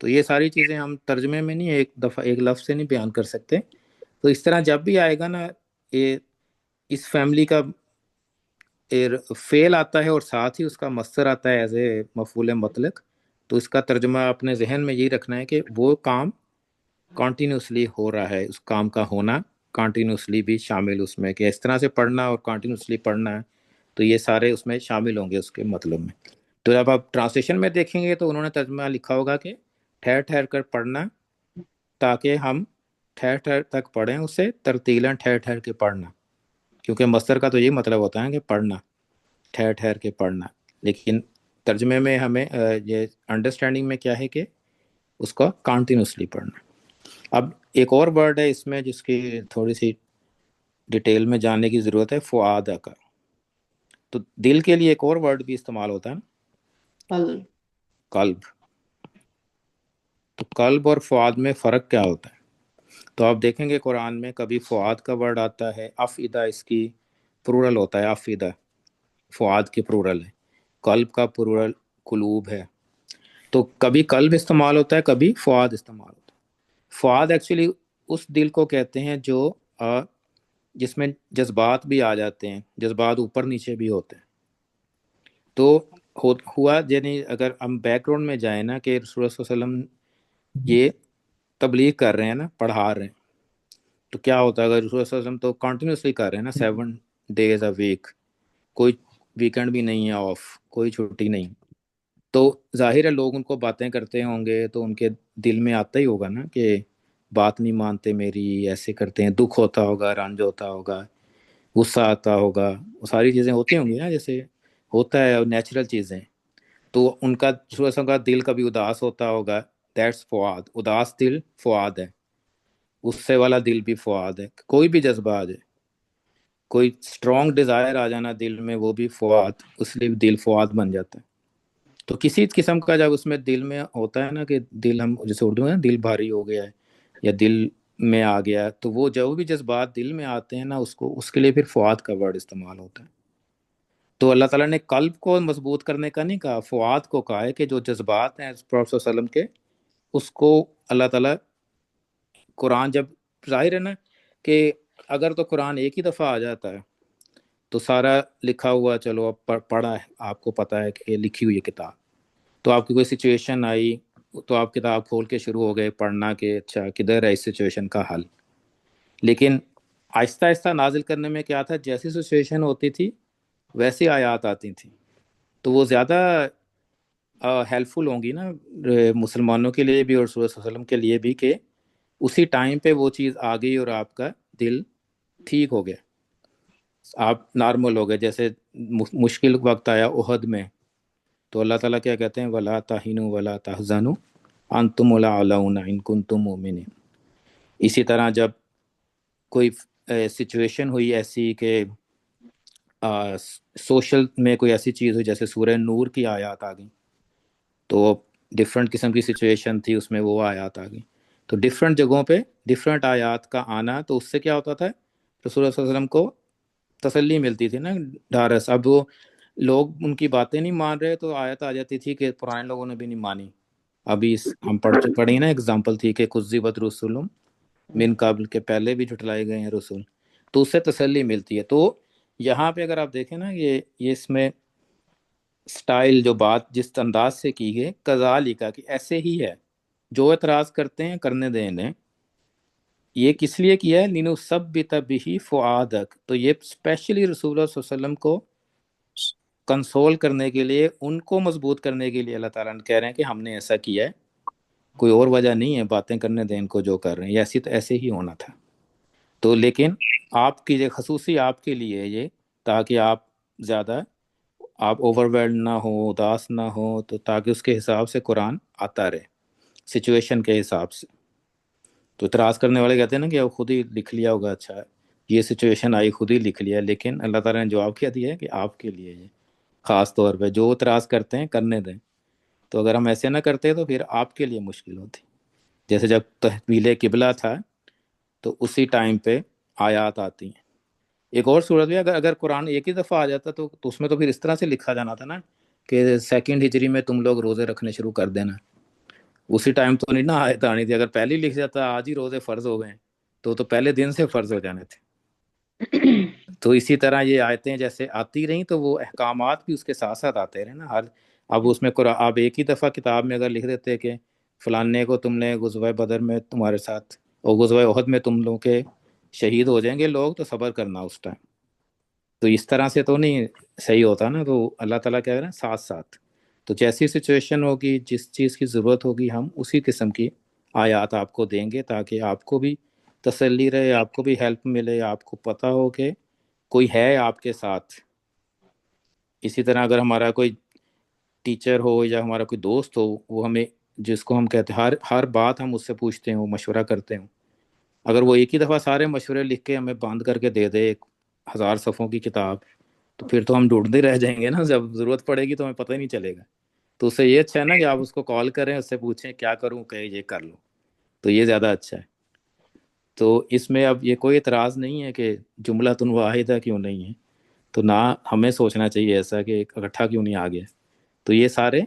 تو یہ ساری چیزیں ہم ترجمے میں نہیں ایک دفعہ ایک لفظ سے نہیں بیان کر سکتے. تو اس طرح جب بھی آئے گا نا یہ اس فیملی کا فعل آتا ہے اور ساتھ ہی اس کا مصدر آتا ہے ایز اے مفعول مطلق، تو اس کا ترجمہ اپنے ذہن میں یہی رکھنا ہے کہ وہ کام کانٹینیوسلی ہو رہا ہے، اس کام کا ہونا کانٹینیوسلی بھی شامل اس میں، کہ اس طرح سے پڑھنا اور کانٹینیوسلی پڑھنا ہے، تو یہ سارے اس میں شامل ہوں گے اس کے مطلب میں. تو جب آپ ٹرانسلیشن میں دیکھیں گے تو انہوں نے ترجمہ لکھا ہوگا کہ ٹھہر ٹھہر کر پڑھنا تاکہ ہم ٹھہر ٹھہر تک پڑھیں، اسے ترتیلاً ٹھہر ٹھہر کے پڑھنا، کیونکہ مصدر کا تو یہی مطلب ہوتا ہے کہ پڑھنا، ٹھہر ٹھہر کے پڑھنا. لیکن ترجمے میں ہمیں یہ انڈرسٹینڈنگ میں کیا ہے کہ اس کو کانٹینیوسلی پڑھنا. اب ایک اور ورڈ ہے اس میں جس کی تھوڑی سی ڈیٹیل میں جاننے کی ضرورت ہے، فؤاد کا. تو دل کے لیے ایک اور ورڈ بھی استعمال ہوتا ہے نا، قلب. قلب. تو قلب اور فؤاد میں فرق کیا ہوتا ہے؟ تو آپ دیکھیں گے قرآن میں کبھی فؤاد کا ورڈ آتا ہے، افئدہ اس کی پلورل ہوتا ہے، افئدہ فؤاد کی پلورل ہے، قلب کا پلورل قلوب ہے. تو کبھی قلب استعمال ہوتا ہے، کبھی فؤاد استعمال ہوتا ہے. فؤاد ایکچولی اس دل کو کہتے ہیں جو جس میں جذبات بھی آ جاتے ہیں، جذبات اوپر نیچے بھی ہوتے ہیں. تو ہوا یعنی اگر ہم بیک گراؤنڈ میں جائیں نا کہ رسول اللہ صلی اللہ علیہ وسلم یہ تبلیغ کر رہے ہیں نا، پڑھا رہے ہیں، تو کیا ہوتا ہے اگر رسول اللہ صلی اللہ علیہ وسلم تو کنٹینیوسلی کر رہے ہیں نا 7 days a week، کوئی ویکینڈ بھی نہیں ہے آف، کوئی چھٹی نہیں، تو ظاہر ہے لوگ ان کو باتیں کرتے ہوں گے تو ان کے دل میں آتا ہی ہوگا نا کہ بات نہیں مانتے میری، ایسے کرتے ہیں، دکھ ہوتا ہوگا، رنج ہوتا ہوگا، غصہ آتا ہوگا، وہ ساری چیزیں ہوتی ہوں گی نا جیسے ہوتا ہے نیچرل چیزیں. تو ان کا کا دل کبھی اداس ہوتا ہوگا، دیٹس فؤاد. اداس دل فؤاد ہے، غصے والا دل بھی فؤاد ہے. کوئی بھی جذبہ آ جائے، کوئی اسٹرانگ ڈیزائر آ جانا دل میں، وہ بھی فؤاد، اس لیے دل فؤاد بن جاتا ہے. تو کسی قسم کا جب اس میں دل میں ہوتا ہے نا کہ دل، ہم جیسے اردو میں دل بھاری ہو گیا ہے یا دل میں آ گیا، تو وہ جو بھی جذبات دل میں آتے ہیں نا اس کے لیے پھر فؤاد کا ورڈ استعمال ہوتا ہے. تو اللہ تعالیٰ نے قلب کو مضبوط کرنے کا نہیں کہا، فؤاد کو کہا ہے کہ جو جذبات ہیں پروفیٹ صلی اللہ علیہ وسلم کے، اس کو اللہ تعالیٰ قرآن جب ظاہر ہے نا کہ اگر تو قرآن ایک ہی دفعہ آ جاتا ہے تو سارا لکھا ہوا چلو اب پڑھا ہے، آپ کو پتہ ہے کہ یہ لکھی ہوئی کتاب، تو آپ کی کوئی سچویشن آئی تو آپ کتاب کھول کے شروع ہو گئے پڑھنا کہ اچھا کدھر ہے اس سچویشن کا حل. لیکن آہستہ آہستہ نازل کرنے میں کیا تھا، جیسی سچویشن ہوتی تھی ویسی آیات آتی تھیں، تو وہ زیادہ ہیلپ فل ہوں گی نا مسلمانوں کے لیے بھی اور رسول صلی اللہ علیہ وسلم کے لیے بھی، کہ اسی ٹائم پہ وہ چیز آ گئی اور آپ کا دل ٹھیک ہو گیا، آپ نارمل ہو گئے. جیسے مشکل وقت آیا احد میں، تو اللہ تعالیٰ کیا کہتے ہیں، وَلَا تَهِنُوا وَلَا تَحْزَنُوا أَنْتُمُ الْأَعْلَوْنَ إِن كُنتُم مُؤْمِنِينَ. اسی طرح جب کوئی سچویشن ہوئی ایسی کہ سوشل میں کوئی ایسی چیز ہوئی جیسے سورہ نور کی آیات آ گئیں، تو ڈفرینٹ قسم کی سچویشن تھی اس میں، وہ آیات آ گئیں، تو ڈفرینٹ جگہوں پہ ڈفرینٹ آیات کا آنا، تو اس سے کیا ہوتا تھا، رسول اللہ صلی اللہ علیہ وسلم کو تسلی ملتی تھی نا، ڈھارس. اب وہ لوگ ان کی باتیں نہیں مان رہے تو آیت آ جاتی تھی کہ پرانے لوگوں نے بھی نہیں مانی. ابھی ہم پڑھی نا ایگزامپل تھی کہ کذبت رسل من قبل، کے پہلے بھی جھٹلائے گئے ہیں رسول، تو اس سے تسلی ملتی ہے. تو یہاں پہ اگر آپ دیکھیں نا یہ اس میں سٹائل جو بات جس انداز سے کی گئی، کذالک کہ ایسے ہی ہے، جو اعتراض کرتے ہیں کرنے دیں انہیں. یہ کس لیے کیا ہے، لِنُثَبِّتَ بِهِ فُؤَادَكَ، تو یہ اسپیشلی رسول اللہ صلی اللہ علیہ وسلم کو کنسول کرنے کے لیے، ان کو مضبوط کرنے کے لیے اللہ تعالیٰ نے کہہ رہے ہیں کہ ہم نے ایسا کیا ہے، کوئی اور وجہ نہیں ہے، باتیں کرنے دیں ان کو جو کر رہے ہیں، ایسی تو ایسے ہی ہونا تھا. تو لیکن آپ کی یہ خصوصی آپ کے لیے یہ، تاکہ آپ زیادہ آپ اوور ویلڈ نہ ہو، اداس نہ ہو، تو تاکہ اس کے حساب سے قرآن آتا رہے سچویشن کے حساب سے. تو اعتراض کرنے والے کہتے ہیں نا کہ اب خود ہی لکھ لیا ہوگا، اچھا یہ سچویشن آئی خود ہی لکھ لیا، لیکن اللہ تعالیٰ نے جواب کیا دیا ہے کہ آپ کے لیے یہ خاص طور پہ جو اعتراض کرتے ہیں کرنے دیں. تو اگر ہم ایسے نہ کرتے تو پھر آپ کے لیے مشکل ہوتی. جیسے جب تحویل قبلہ تھا تو اسی ٹائم پہ آیات آتی ہیں. ایک اور صورت بھی اگر قرآن ایک ہی دفعہ آ جاتا تو اس میں تو پھر اس طرح سے لکھا جانا تھا نا کہ 2nd ہجری میں تم لوگ روزے رکھنے شروع کر دینا، اسی ٹائم تو نہیں نا آیت آنی تھی. اگر پہلے ہی لکھ جاتا آج ہی روزے فرض ہو گئے ہیں تو پہلے دن سے فرض ہو جانے تھے. تو اسی طرح یہ آیتیں جیسے آتی رہیں تو وہ احکامات بھی اس کے ساتھ ساتھ آتے رہے نا. اب اس میں آپ ایک ہی دفعہ کتاب میں اگر لکھ دیتے کہ فلانے کو تم نے غزوہ بدر میں تمہارے ساتھ اور غزوہ احد میں تم لوگ کے شہید ہو جائیں گے لوگ تو صبر کرنا اس ٹائم, تو اس طرح سے تو نہیں صحیح ہوتا نا. تو اللہ تعالیٰ کہہ رہے ہیں ساتھ ساتھ. تو جیسی سچویشن ہوگی جس چیز کی ضرورت ہوگی ہم اسی قسم کی آیات آپ کو دیں گے تاکہ آپ کو بھی تسلی رہے, آپ کو بھی ہیلپ ملے, آپ کو پتہ ہو کہ کوئی ہے آپ کے ساتھ. اسی طرح اگر ہمارا کوئی ٹیچر ہو یا ہمارا کوئی دوست ہو وہ ہمیں جس کو ہم کہتے ہیں ہر بات ہم اس سے پوچھتے ہیں, وہ مشورہ کرتے ہیں, اگر وہ ایک ہی دفعہ سارے مشورے لکھ کے ہمیں باندھ کر کے دے دے 1000 صفحوں کی کتاب تو پھر تو ہم ڈھونڈتے رہ جائیں گے نا. جب ضرورت پڑے گی تو ہمیں پتہ ہی نہیں چلے گا. تو اس سے یہ اچھا ہے نا کہ آپ اس کو کال کریں, اس سے پوچھیں کیا کروں, کہ یہ کر لو, تو یہ زیادہ اچھا ہے. تو اس میں اب یہ کوئی اعتراض نہیں ہے کہ جملۃ واحدہ کیوں نہیں ہے, تو نہ ہمیں سوچنا چاہیے ایسا کہ اکٹھا کیوں نہیں آ گیا. تو یہ سارے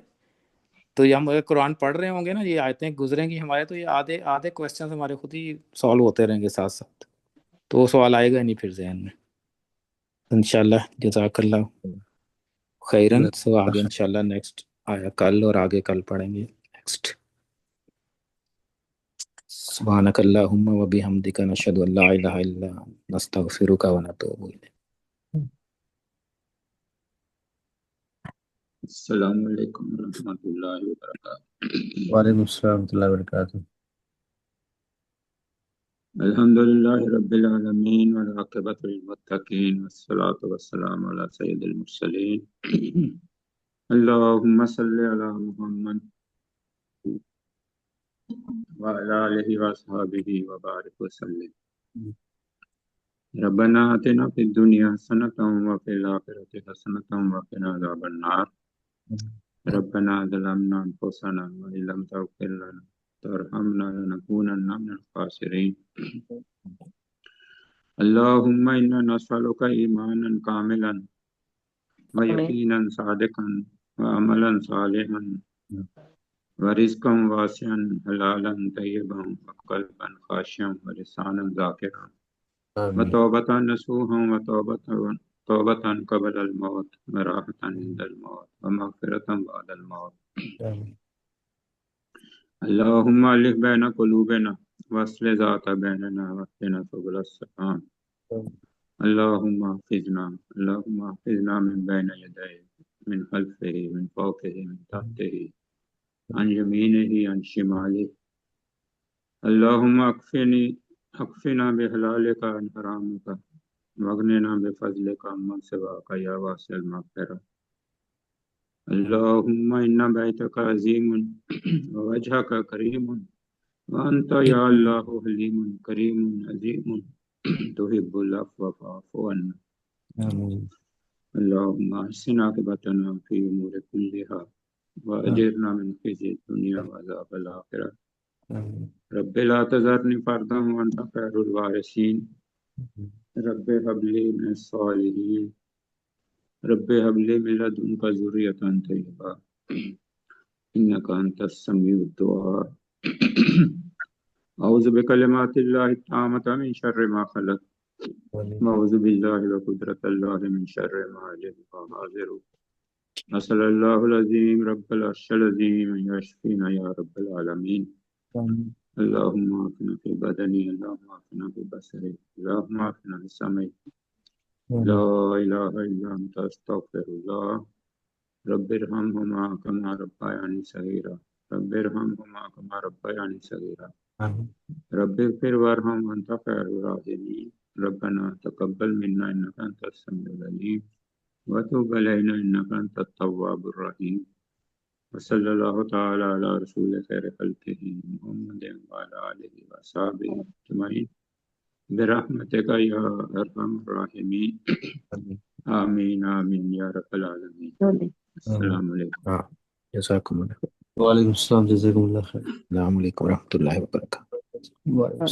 تو یہ ہم اگر قرآن پڑھ رہے ہوں گے نا, یہ آیتیں گزریں گی ہمارے, تو یہ آدھے کویسچنز ہمارے خود ہی سالو ہوتے رہیں گے ساتھ ساتھ, تو وہ سوال آئے گا نہیں پھر ذہن میں انشاءاللہ. جزاک اللہ خیرن. سو آگے انشاءاللہ نیکسٹ آیا کل, اور آگے کل پڑھیں گے نیکسٹ. سبحانک اللہم و بحمدک نشہد ان لا الہ الا انت نستغفرک و نتوب الیک. السلام علیکم ورحمۃ اللہ وبرکاتہ. وعلیکم السلام ورحمۃ اللہ وبرکاتہ. الحمد للہ رب العالمین والعاقبۃ للمتقین والصلاۃ والسلام علی سید المرسلین. اللہم صلی علی محمد وعلی آلہ وصحبہ وبارک وسلم. ربنا آتنا فی الدنیا حسنۃ وفی الآخرۃ حسنۃ وقنا عذاب النار. ربنا ظلمنا انفسنا وان لم تغفر لنا وترحمنا لنكونن من الخاسرین. اللهم انا نسألك ایمانا کاملا ویقینا صادقا وعملا صالحا ورزقا واسعا حلالا طیبا وقلبا خاشعا ولسانا ذاکرا وتوبة نصوحا توبة قبل الموت وراحة عند الموت ومغفرة بعد الموت. اللهم ألف بين قلوبنا واصلح ذات بيننا واهدنا سبل السلام. اللهم احفظنا من بين يديه من خلفه من فوقه من تحته عن يمينه عن شماله. اللهم اكفنا بحلالك عن حرامك واغننا بفضلك عمن سواك يا واسع المغفرة. اللهم إن بيتك عظيم ووجهك كريم وأنت يا الله حليم كريم عظيم تحب العفو فاعف عنا. اللهم أحسن عاقبتنا في الأمور كلها وأجرنا من خزي الدنيا وعذاب الآخرة. رب لا تذرني فردا وأنت خير الوارثين. رب هب لي من الصالحين. رب هب لي من لدنك ذرية طيبة إنك أنت السميع الدعاء. أعوذ بكلمات الله التامة من شر ما خلق وأعوذ بالله وقدرة الله من شر ما أجد وأحاذر. أسأل الله العظيم رب العرش العظيم أن يشفينا يا رب العالمين. اللهم عافنا في بدني اللهم عافنا في بصري اللهم عافنا في سمعي. لا إله إلا أنت أستغفر الله. رب ارحمهما كما ربياني صغيرا. رب ارحمهما كما ربياني صغيرا. رب اغفر وارحم وأنت خير الراحمين. ربنا تقبل منا إنك أنت السميع العليم وتب علينا إنك أنت التواب الرحيم. وصلى الله تعالى على رسول خير خلقه محمد وعلى آله وصحبه أجمعين برحمتك يا أرحم الراحمين. آمين آمين يا رب العالمين. السلام علیکم. جزاکم اللہ. وعلیکم السلام. جزاکم اللہ خیر. السلام علیکم ورحمۃ اللہ وبرکاتہ. وعلیکم